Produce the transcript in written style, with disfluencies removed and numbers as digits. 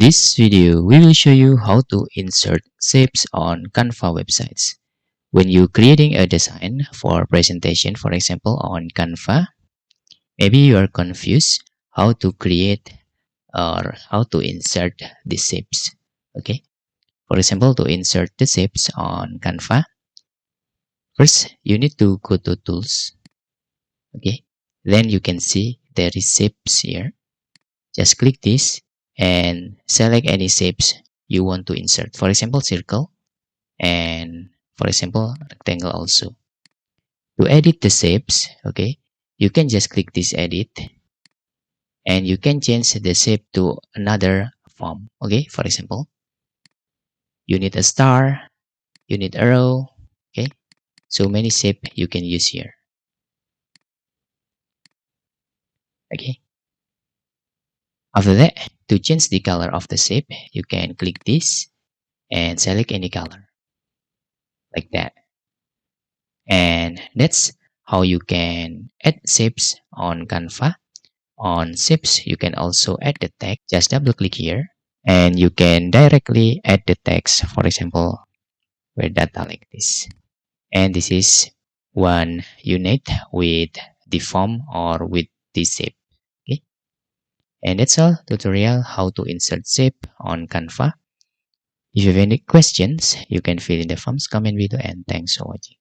this video, we will show you how to insert shapes on Canva websites. When you're creating a design for presentation, for example, on Canva, maybe you are confused how to create or how to insert the shapes. Okay, for example, to insert the shapes on Canva, first you need to go to Tools. Okay, then you can see there is shapes here. Just click this and select any shapes you want to insert. For example, circle, and for example, rectangle also. To edit the shapes, okay, you can just click this edit and you can change the shape to another form. Okay, for example, you need a star, you need arrow. Okay, so many shape you can use here. Okay, after that, to change the color of the shape, you can click this and select any color like that. And that's how you can add shapes on Canva. On shapes, you can also add the text. Just double click here and you can directly add the text. For example, with data like this. And this is one unit with the form or with the shape. Okay. And that's all tutorial how to insert shape on Canva. If you have any questions, you can fill in the forms comment below, and thanks for watching.